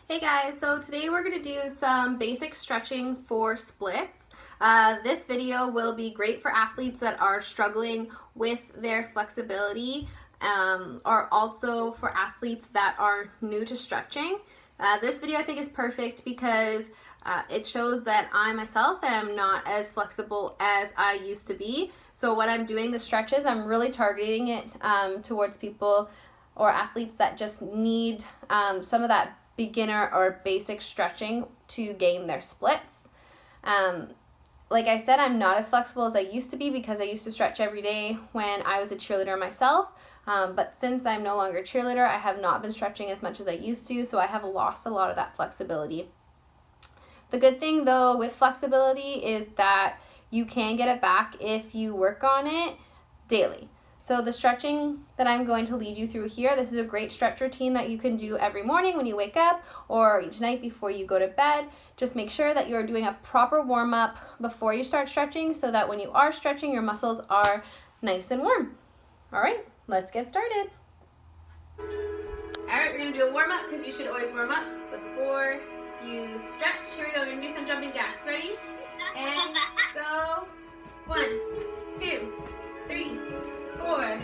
Hey guys, so today we're going to do some basic stretching for splits. This video will be great for athletes that are struggling with their flexibility or also for athletes that are new to stretching. This video I think is perfect because it shows that I myself am not as flexible as I used to be. So when I'm doing the stretches, I'm really targeting it towards people or athletes that just need some of that beginner or basic stretching to gain their splits. Like I said, I'm not as flexible as I used to be because I used to stretch every day when I was a cheerleader myself. But since I'm no longer a cheerleader, I have not been stretching as much as I used to, so I have lost a lot of that flexibility. The good thing though with flexibility is that you can get it back if you work on it daily. So the stretching that I'm going to lead you through here, this is a great stretch routine that you can do every morning when you wake up or each night before you go to bed. Just make sure that you're doing a proper warm-up before you start stretching so that when you are stretching, your muscles are nice and warm. All right, let's get started. All right, we're gonna do a warm-up because you should always warm up before you stretch. Here we go, we're gonna do some jumping jacks. Ready? And go. 1, 2, 3, 4,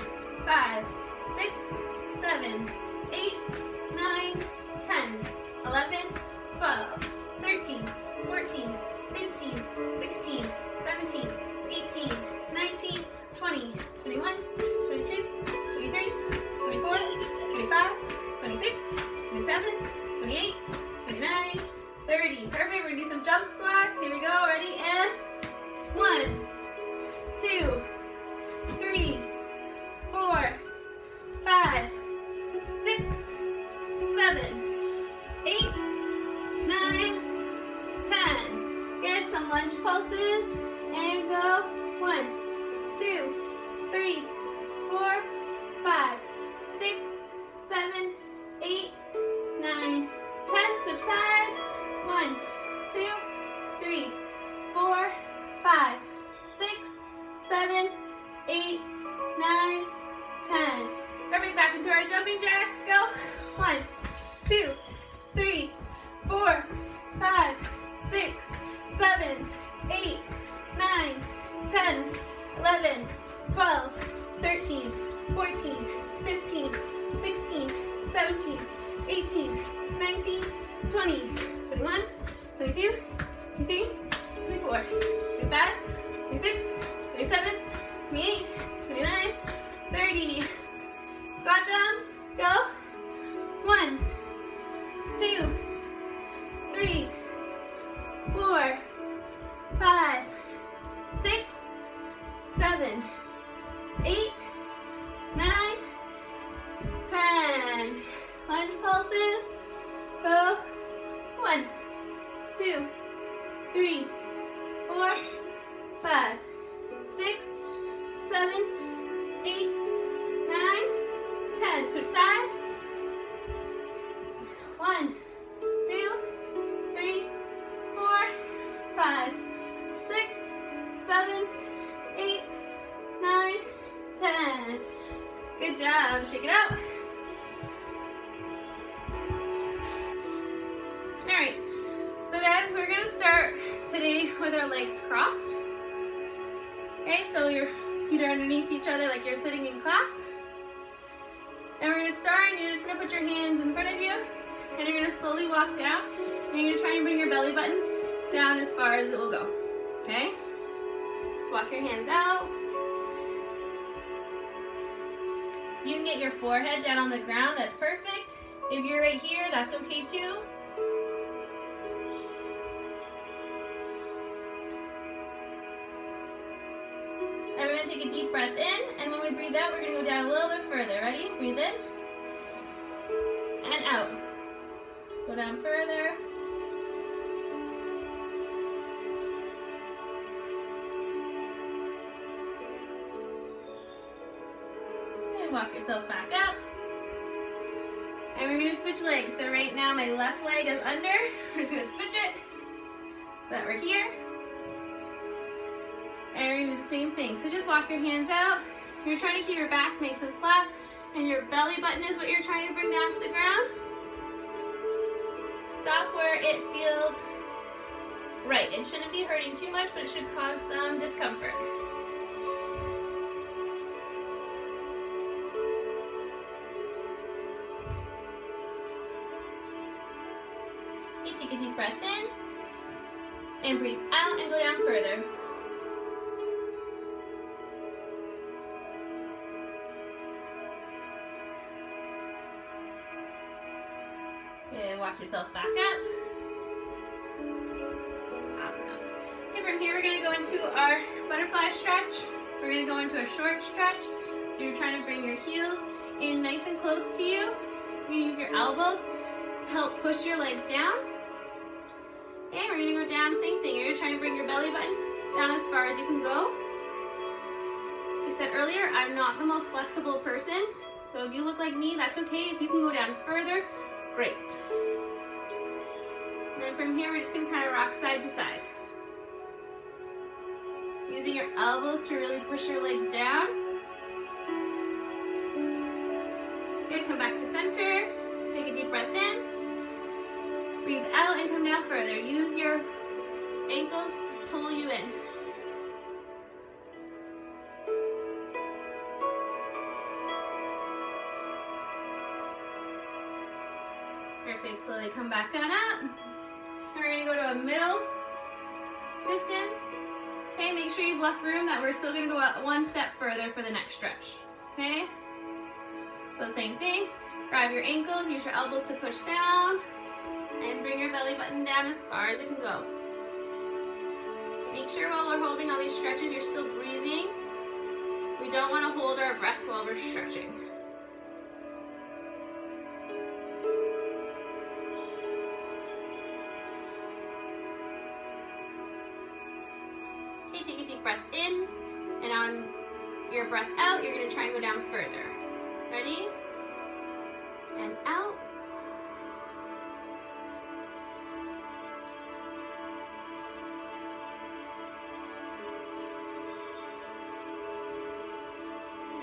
5, 6, 7, 8, 9, 10, 11, 12, 13, 14, 15, 16, 17, 18, 19, 20, 21, 22, 23, 24, 25, 26, 27, 28, 29, 30. Perfect. We're going to do some jump squats. Here we go. Ready? And 1, 2, 3, 4, 5, 6, 7, 8, 9, 10. Get some lunge pulses and go. 1, 2, 3, 4, 5, 6, 7, 8, 9, 10. Switch sides. 1, 2, 3, 4, 5, 6, 7, 8, 9, 10. Perfect. Back into our jumping jacks. Go. 1, 2, 3, 4, 5, 6, 7, 8, 9, 10, 11, 12, 13, 14, 15, 16, 17, 18, 19, 20, 21, 22, 23, 24, 25, 26, 27, 28, 29, 30. Squat jumps. Go. 1, 2, 3, 4, 5, 6, 7, 8, 9, 10. Lunge pulses. Go. 1, 2, 3, 4, 5, 6, 7, 8, 9, 10. Switch sides. 1, 2, 3, 4, 5, 6, 7, 8, 9, 10. Good job. Shake it out. All right. So guys, we're going to start today with our legs crossed. Okay, so your feet are underneath each other like you're sitting in class. And we're going to start, and you're just going to put your hands in front of you, and you're going to slowly walk down, and you're going to try and bring your belly button down as far as it will go. Okay? Just walk your hands out. You can get your forehead down on the ground, that's perfect. If you're right here, that's okay too. Everyone take a deep breath in, and when we breathe out, we're going to go down a little bit further. Ready? Breathe in. And out. Go down further. And walk yourself back up. And we're going to switch legs. So right now my left leg is under. We're just going to switch it so that we're here. And we're going to do the same thing. So just walk your hands out. You're trying to keep your back nice and flat, and your belly button is what you're trying to bring down to the ground. Stop where it feels right. It shouldn't be hurting too much, but it should cause some discomfort. Okay, take a deep breath in and breathe out and go down further. Good, walk yourself back up. Awesome. Okay, from here we're going to go into our butterfly stretch. We're going to go into a short stretch. So you're trying to bring your heels in nice and close to you. You're going to use your elbows to help push your legs down. Okay, we're going to go down, same thing. You're going to try and bring your belly button down as far as you can go. Like I said earlier, I'm not the most flexible person. So if you look like me, that's okay. If you can go down further, great. And then from here, we're just going to kind of rock side to side. Using your elbows to really push your legs down. Good, come back to center. Take a deep breath in. Breathe out and come down further. Use your ankles to pull you in. Perfect. Slowly come back on up. And we're going to go to a middle distance. Okay, make sure you've left room that we're still going to go out one step further for the next stretch. Okay? So same thing. Grab your ankles, use your elbows to push down, and bring your belly button down as far as it can go. Make sure while we're holding all these stretches, you're still breathing. We don't want to hold our breath while we're stretching. Okay, take a deep breath in, and on your breath out, you're going to try and go down further. Ready? And out.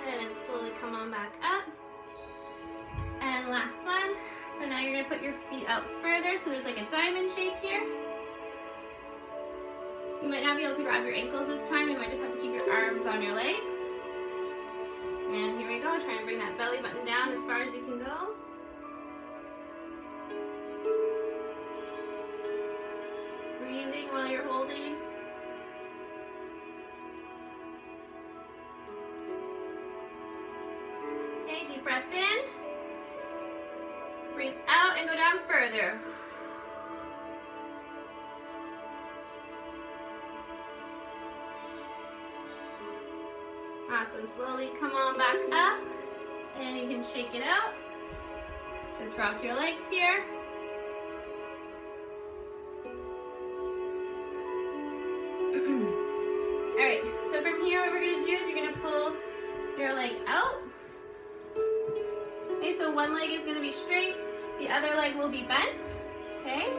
And then slowly come on back up. And last one. So now you're going to put your feet out further. So there's like a diamond shape here. You might not be able to grab your ankles this time. You might just have to keep your arms on your legs. And here we go. Try and bring that belly button down as far as you can go. Breathing while you're holding. Okay, deep breath in. Breathe out and go down further. Awesome. Slowly come on back up, and you can shake it out. Just rock your legs here. Alright, so from here what we're going to do is you're going to pull your leg out. Okay, so one leg is going to be straight, the other leg will be bent. Okay?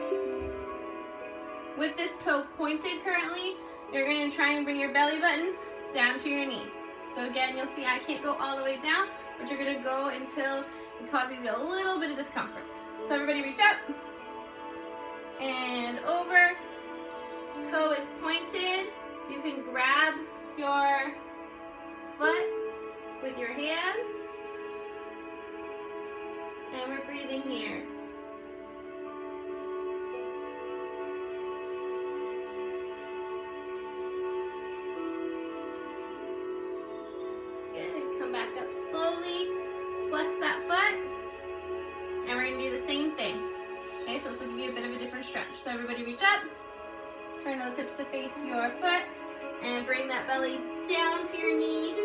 With this toe pointed currently, you're going to try and bring your belly button down to your knee. So again, you'll see I can't go all the way down, but you're going to go until it causes you a little bit of discomfort. So everybody reach up and over. Toe is pointed. You can grab your foot with your hands. And we're breathing here. Good. Come back up slowly. Flex that foot. And we're going to do the same thing. Okay, so this will give you a bit of a different stretch. So everybody reach up. Turn those hips to face your foot. And bring that belly down to your knee.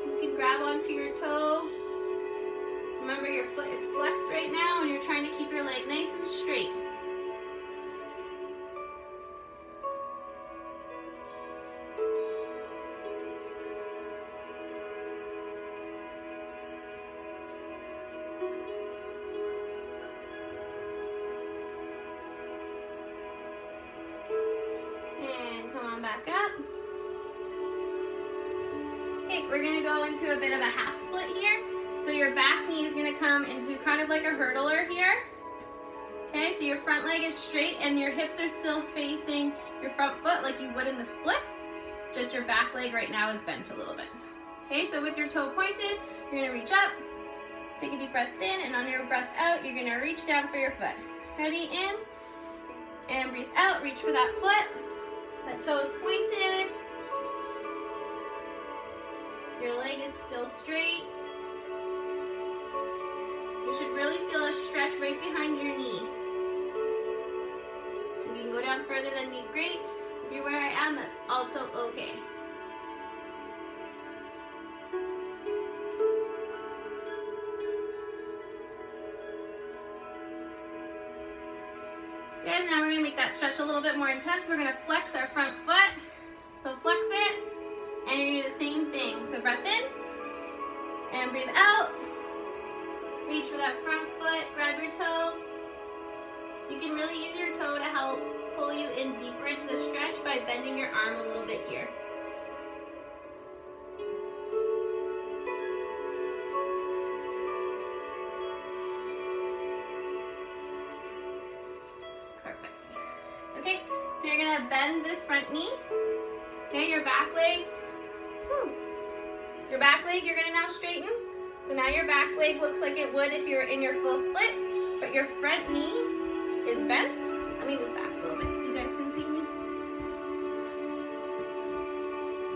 You can grab onto your toe. Remember, your foot is flexed right now and you're trying to keep your leg nice and straight. And come on back up. Okay, we're going to go into a bit of a half split here. So your back knee is going to come into kind of like a hurdler here. so your front leg is straight and your hips are still facing your front foot like you would in the splits. Just your back leg right now is bent a little bit. Okay, so with your toe pointed, you're gonna reach up, take a deep breath in, and on your breath out, you're gonna reach down for your foot. Ready, in, and breathe out, reach for that foot. That toe is pointed. Your leg is still straight. You should really feel a stretch right behind your knee. If you can go down further than me, great. If you're where I am, that's also okay. Good, now we're gonna make that stretch a little bit more intense. We're gonna flex our front foot. So flex it, and you're gonna do the same thing. So breath in, and breathe out. Reach for that front foot, grab your toe. You can really use your toe to help pull you in deeper into the stretch by bending your arm a little bit here. Perfect. Okay, so you're gonna bend this front knee. Okay, your back leg. Your back leg, you're gonna now straighten. So now your back leg looks like it would if you were in your full split, but your front knee is bent. Let me move back a little bit so you guys can see me.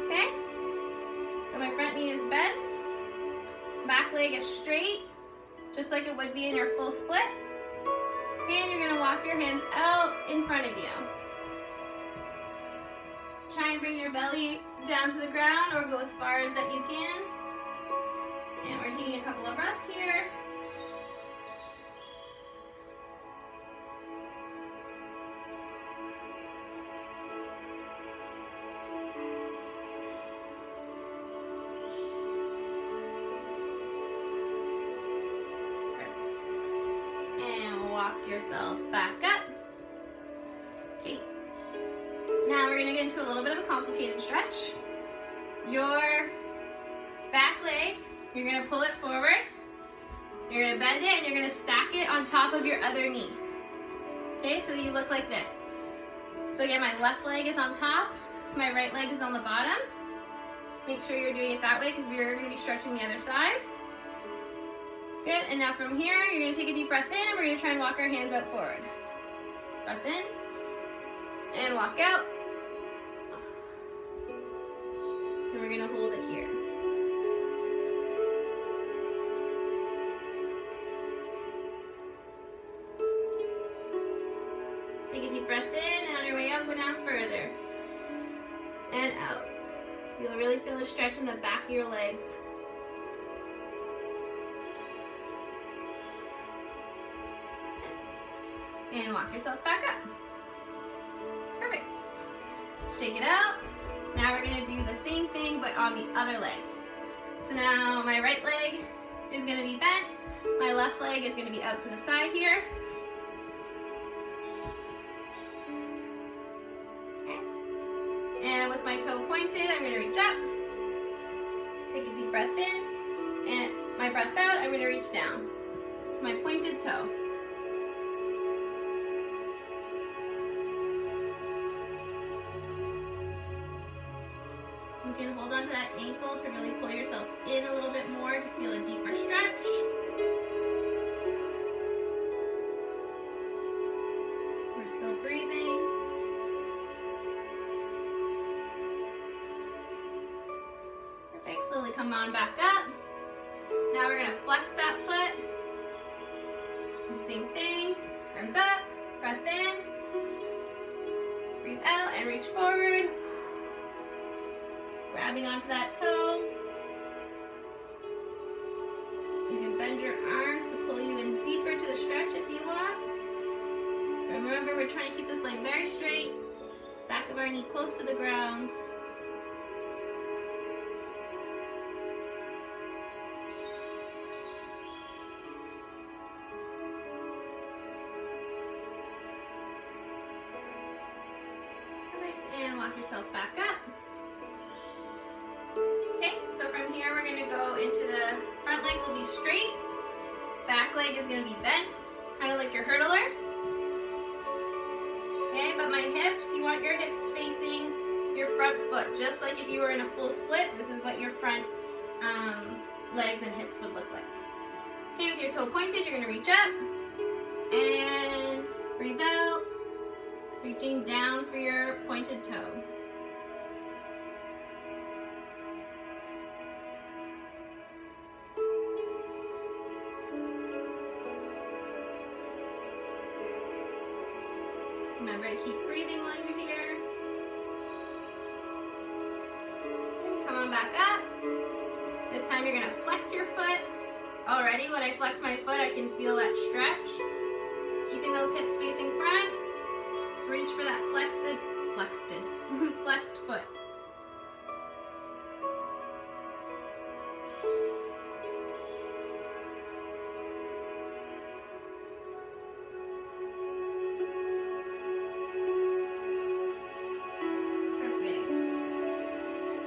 Okay? So my front knee is bent. Back leg is straight, just like it would be in your full split. And you're gonna walk your hands out in front of you. Try and bring your belly down to the ground or go as far as that you can. And we're taking a couple of breaths here. Perfect. And walk yourself back up. Okay. Now we're going to get into a little bit of a complicated stretch. Your back leg, you're going to pull it forward, you're going to bend it, and you're going to stack it on top of your other knee. Okay, so you look like this. So again, my left leg is on top, my right leg is on the bottom. Make sure you're doing it that way because we're going to be stretching the other side. Good, and now from here, you're going to take a deep breath in, and we're going to try and walk our hands out forward. Breath in, and walk out. And we're going to hold it here. Take a deep breath in, and on your way out, go down further. And out. You'll really feel a stretch in the back of your legs. And walk yourself back up. Perfect. Shake it out. Now we're going to do the same thing, but on the other leg. So now my right leg is going to be bent. My left leg is going to be out to the side here. And with my toe pointed, I'm going to reach up, take a deep breath in, and my breath out, I'm going to reach down to my pointed toe. You can hold on to that ankle to really pull yourself in a little bit more to feel a deeper stretch. We're still breathing. Slowly come on back up. Now we're going to flex that foot. Same thing. Arms up. Breath in. Breathe out and reach forward. Grabbing onto that toe. You can bend your arms to pull you in deeper to the stretch if you want. Remember, we're trying to keep this leg very straight. Back of our knee close to the ground. And walk yourself back up. Okay, so from here we're going to go into the front leg will be straight. Back leg is going to be bent, kind of like your hurdler. my hips, you want your hips facing your front foot. Just like if you were in a full split, this is what your front legs and hips would look like. Okay, with your toe pointed, you're gonna reach up and breathe out, reaching down for your pointed toe. Remember to keep breathing while you're here. Come on back up. This time you're gonna flex your foot. Already when I flex my foot, I can feel that stretch. Keeping those hips facing front. Reach for that flexed foot.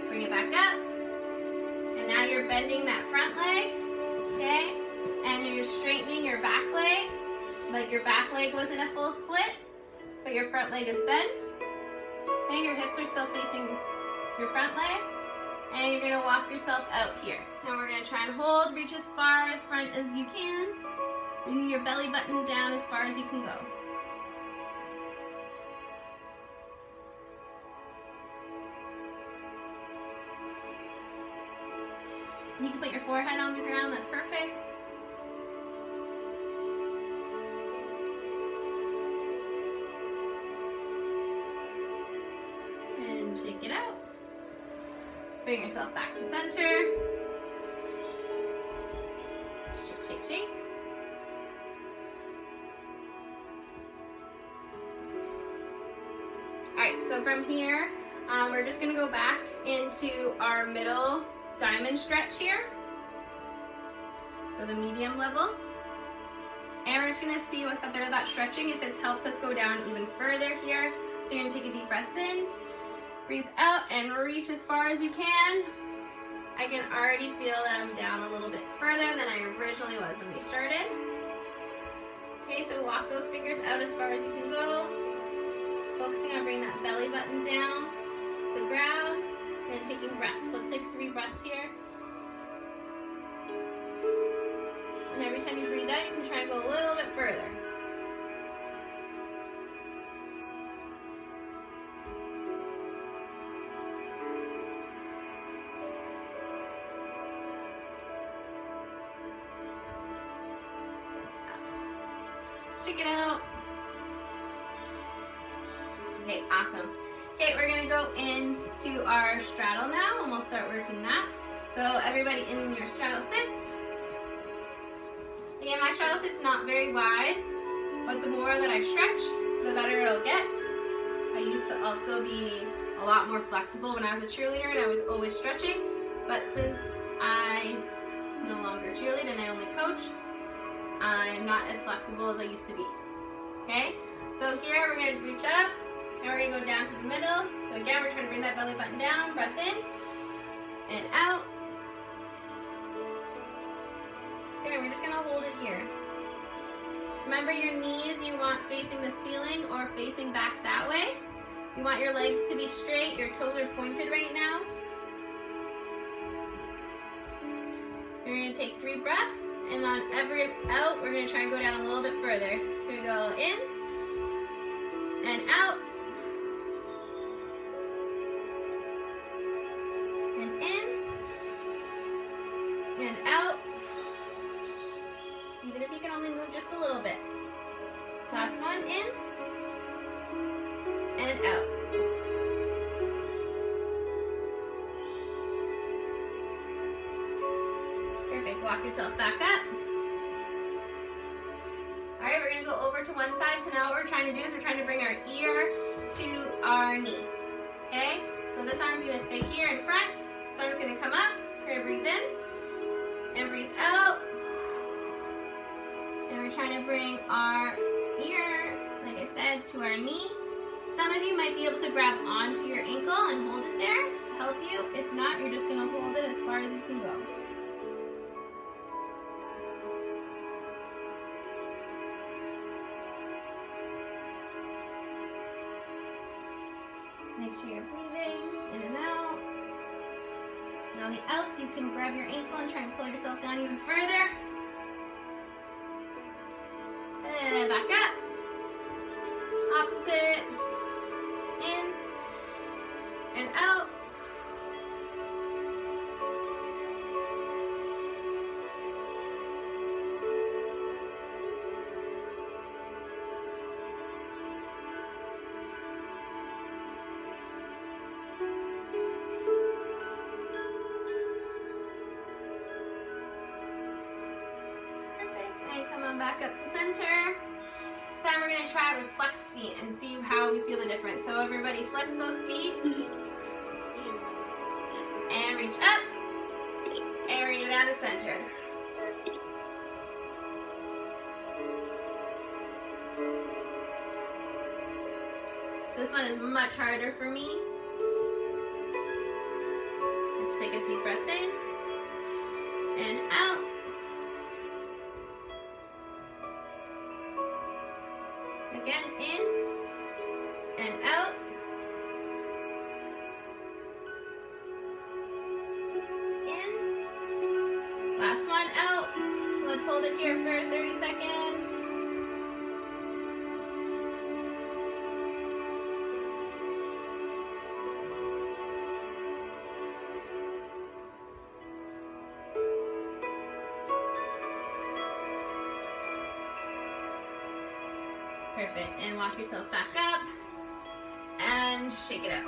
Bring it back up. And now you're bending that front leg, okay? And you're straightening your back leg, like your back leg was in a full split, but your front leg is bent. Okay, your hips are still facing your front leg. And you're gonna walk yourself out here. And we're gonna try and hold, reach as far as front as you can. Bring your belly button down as far as you can go. You can put your forehead on the ground, that's perfect. And shake it out. Bring yourself back to center. Shake, shake, shake. Alright, so from here, we're just gonna go back into our middle diamond stretch here, so the medium level, and we're just going to see with a bit of that stretching if it's helped us go down even further here. So you're going to take a deep breath in, breathe out, and reach as far as you can. I can already feel that I'm down a little bit further than I originally was when we started. Okay, so walk those fingers out as far as you can go, focusing on bringing that belly button down to the ground. And taking breaths. Let's take 3 breaths here. And every time you breathe out, you can try and go a little bit further. Good stuff. Shake it out. Okay, awesome. Okay, we're gonna go into our straddle now, and we'll start working that. So everybody in your straddle sit. Again, my straddle sit's not very wide, but the more that I stretch, the better it'll get. I used to also be a lot more flexible when I was a cheerleader, and I was always stretching, but since I no longer cheerlead and I only coach, I'm not as flexible as I used to be. Okay, so here we're gonna reach up, and we're gonna go down to the middle. So again, we're trying to bring that belly button down, breath in, and out. Okay, we're just gonna hold it here. Remember your knees you want facing the ceiling or facing back that way. You want your legs to be straight, your toes are pointed right now. You're gonna take 3 breaths, and on every out, we're gonna try and go down a little bit further. Here we go, in, and out. And in, and out. Even if you can only move just a little bit. Last one, in, and out. Perfect, walk yourself back up. All right, we're gonna go over to one side. So now what we're trying to do is we're trying to bring our ear to our knee, okay? So this arm's gonna stay here in front. This arm's gonna come up. We're gonna breathe in and breathe out. And we're trying to bring our ear, like I said, to our knee. Some of you might be able to grab onto your ankle and hold it there to help you. If not, you're just gonna hold it as far as you can go. Make sure you're breathing in and out. Now the out, you can grab your ankle and try and pull yourself down even further. And back up. Opposite. In and out. And come on back up to center. This time we're going to try it with flexed feet and see how we feel the difference. So everybody flex those feet. And reach up. And we're going to go down to center. This one is much harder for me. Let's take a deep breath in. And out. Again, in and out. In. Last one, out. Let's hold it here for 30 seconds. Perfect. And walk yourself back up and shake it out.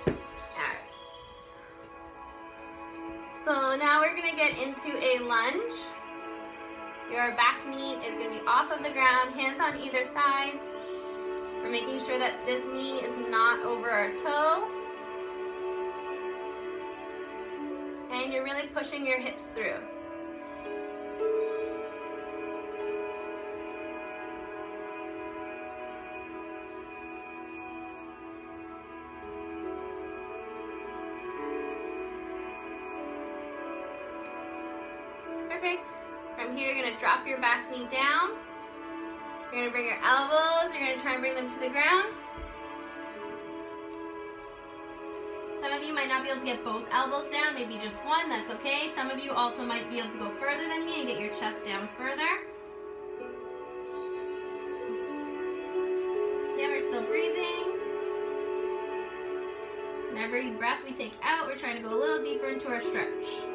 Alright. So now we're going to get into a lunge. Your back knee is going to be off of the ground, hands on either side. We're making sure that this knee is not over our toe. And you're really pushing your hips through. Perfect. From here, you're going to drop your back knee down. You're going to bring your elbows. You're going to try and bring them to the ground. Some of you might not be able to get both elbows down, maybe just one. That's okay. Some of you also might be able to go further than me and get your chest down further. Yeah, we're still breathing. And every breath we take out, we're trying to go a little deeper into our stretch.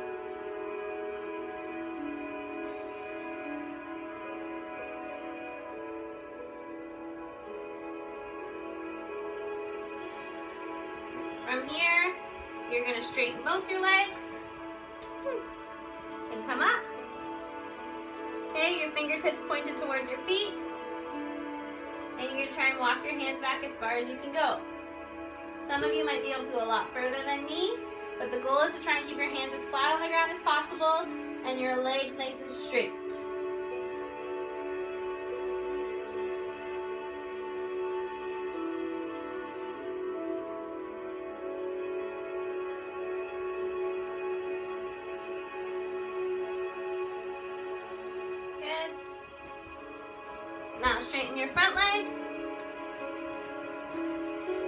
From here, you're going to straighten both your legs and come up. Okay, your fingertips pointed towards your feet. And you're going to try and walk your hands back as far as you can go. Some of you might be able to go a lot further than me, but the goal is to try and keep your hands as flat on the ground as possible and your legs nice and straight. Now straighten your front leg.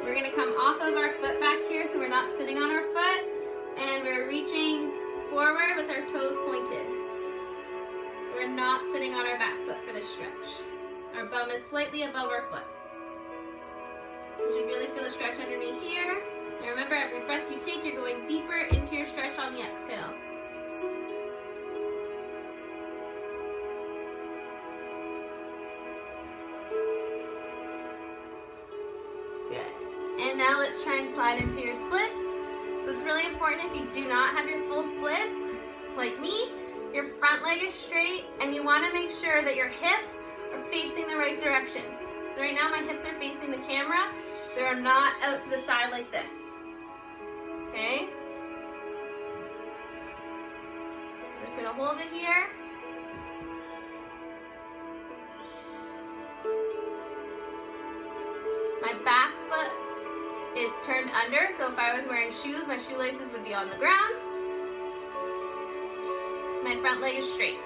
We're going to come off of our foot back here so we're not sitting on our foot. And we're reaching forward with our toes pointed. So we're not sitting on our back foot for this stretch. Our bum is slightly above our foot. You should really feel a stretch underneath here. And remember, every breath you take, you're going deeper into your stretch on the exhale. And now let's try and slide into your splits. So it's really important if you do not have your full splits, like me, your front leg is straight and you want to make sure that your hips are facing the right direction. So right now my hips are facing the camera. They're not out to the side like this. Okay? I'm just going to hold it here. My back foot is turned under, so if I was wearing shoes, my shoelaces would be on the ground. My front leg is straight.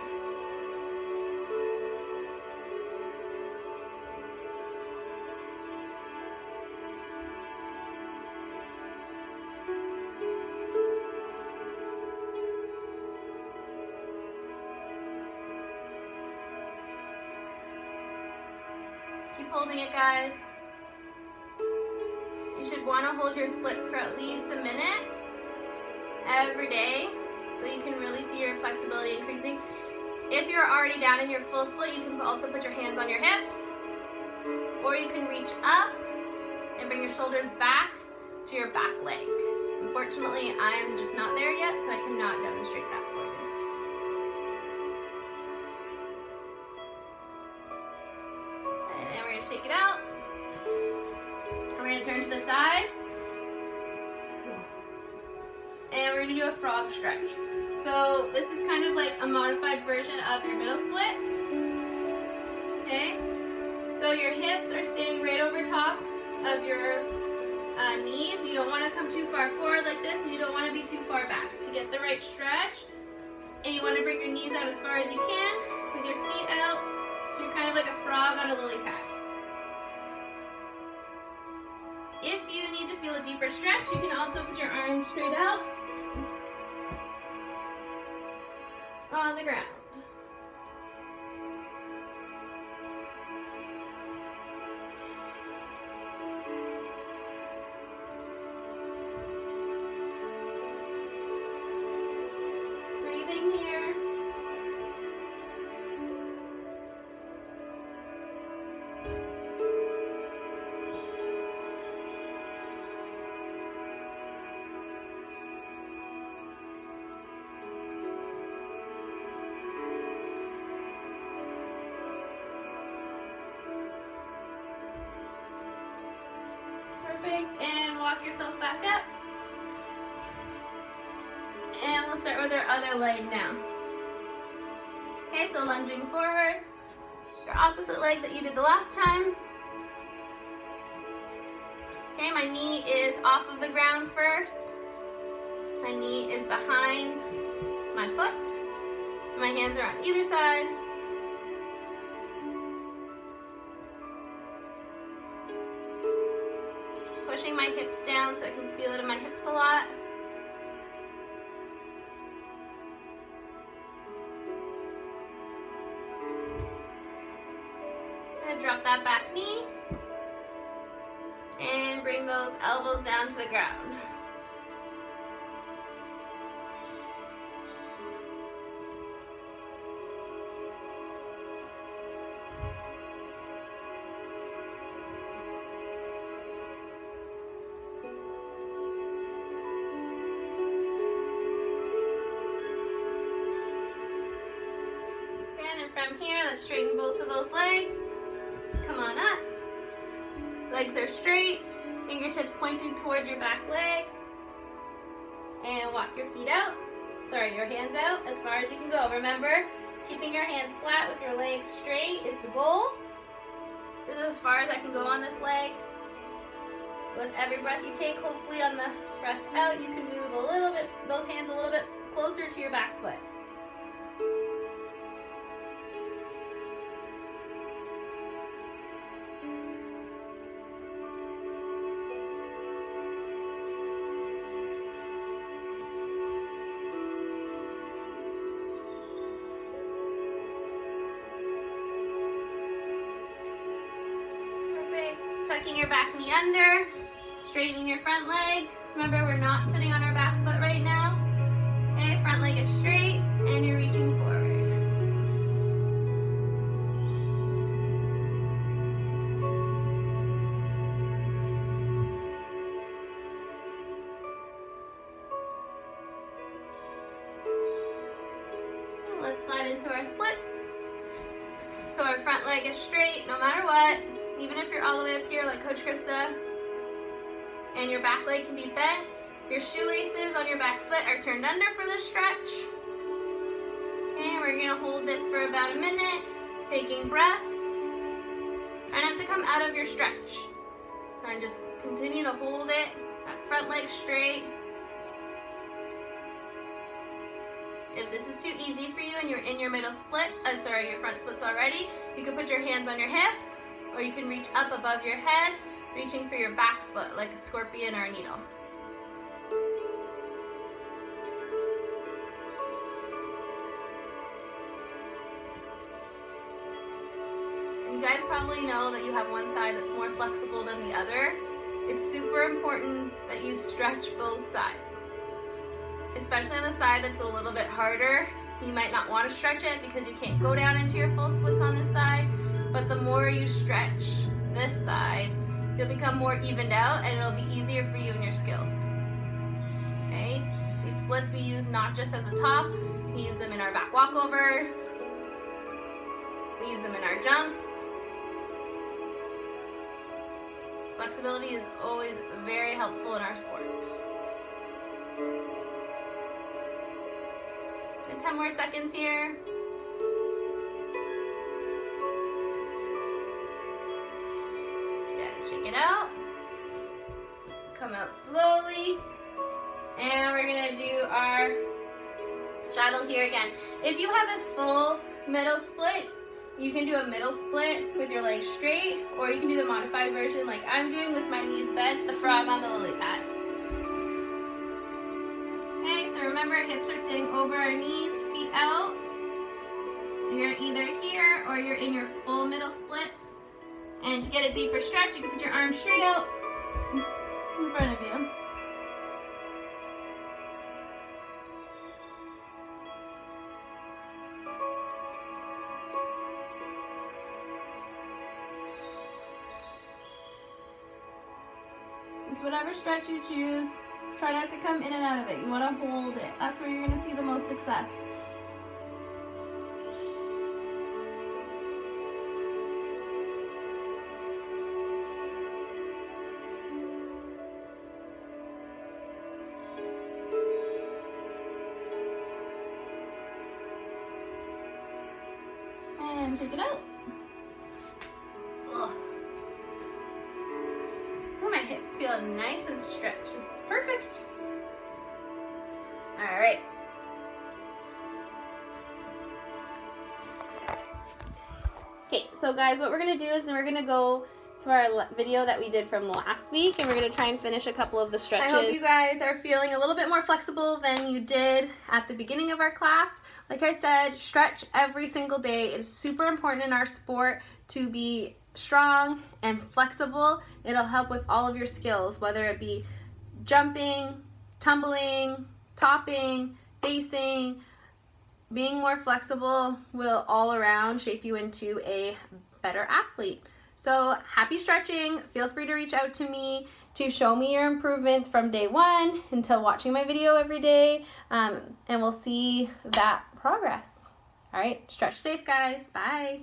Keep holding it, guys. You should want to hold your splits for at least a minute every day so you can really see your flexibility increasing. If you're already down in your full split, you can also put your hands on your hips, or you can reach up and bring your shoulders back to your back leg. Unfortunately, I am just not there yet, so I cannot demonstrate that for you. And then we're going to shake it out. We're going to turn to the side. And we're going to do a frog stretch. So this is kind of like a modified version of your middle splits. Okay? So your hips are staying right over top of your knees. You don't want to come too far forward like this, and you don't want to be too far back to get the right stretch. And you want to bring your knees out as far as you can with your feet out. So you're kind of like a frog on a lily pad. If you need to feel a deeper stretch, you can also put your arms straight out on the ground. Breathing here. Perfect, and walk yourself back up. And we'll start with our other leg now. Okay, so lunging forward, your opposite leg that you did the last time. Okay, my knee is off of the ground first. My knee is behind my foot. My hands are on either side. Pushing my hips down so I can feel it in my hips a lot. And drop that back knee. And bring those elbows down to the ground. And from here, let's straighten both of those legs. Come on up. Legs are straight. Fingertips pointing towards your back leg. And walk your feet out. Sorry, your hands out as far as you can go. Remember, keeping your hands flat with your legs straight is the goal. This is as far as I can go on this leg. With every breath you take, hopefully on the breath out, you can move a little bit, those hands a little bit closer to your back foot. Tucking your back knee under, straightening your front leg. Remember, we're not sitting on our back foot right now. Okay, front leg is straight, and you're reaching forward. And let's slide into our splits. So our front leg is straight no matter what. Even if you're all the way up here like Coach Krista, and your back leg can be bent, your shoelaces on your back foot are turned under for this stretch. Okay, we're gonna hold this for about a minute, taking breaths. Try not to come out of your stretch. And just continue to hold it, that front leg straight. If this is too easy for you and you're in your middle split, your front splits already, you can put your hands on your hips, or you can reach up above your head, reaching for your back foot like a scorpion or a needle. You guys probably know that you have one side that's more flexible than the other. It's super important that you stretch both sides. Especially on the side that's a little bit harder. You might not want to stretch it because you can't go down into your full splits on this side, but the more you stretch this side, you'll become more evened out and it'll be easier for you in your skills. Okay? These splits we use not just as a top, we use them in our back walkovers, we use them in our jumps. Flexibility is always very helpful in our sport. And 10 more seconds here. Good, shake it out. Come out slowly. And we're gonna do our straddle here again. If you have a full middle split, you can do a middle split with your legs straight, or you can do the modified version like I'm doing with my knees bent, the frog on the lily pad. Okay, so remember, hips are sitting over our knees, feet out. So you're either here or you're in your full middle splits. And to get a deeper stretch, you can put your arms straight out in front of you. Just whatever stretch you choose, try not to come in and out of it. You want to hold it. That's where you're going to see the most success. And check it out. Ugh. Oh, my hips feel nice and stretched. This is perfect. All right. Okay, so guys, what we're gonna do is we're gonna go to our video that we did from last week, and we're gonna try and finish a couple of the stretches. I hope you guys are feeling a little bit more flexible than you did at the beginning of our class. Like I said, stretch every single day. It is super important in our sport to be strong and flexible. It'll help with all of your skills, whether it be jumping, tumbling, topping, basing. Being more flexible will all around shape you into a better athlete. So happy stretching. Feel free to reach out to me to show me your improvements from day one until watching my video every day, and we'll see that progress. All right, stretch safe, guys. Bye.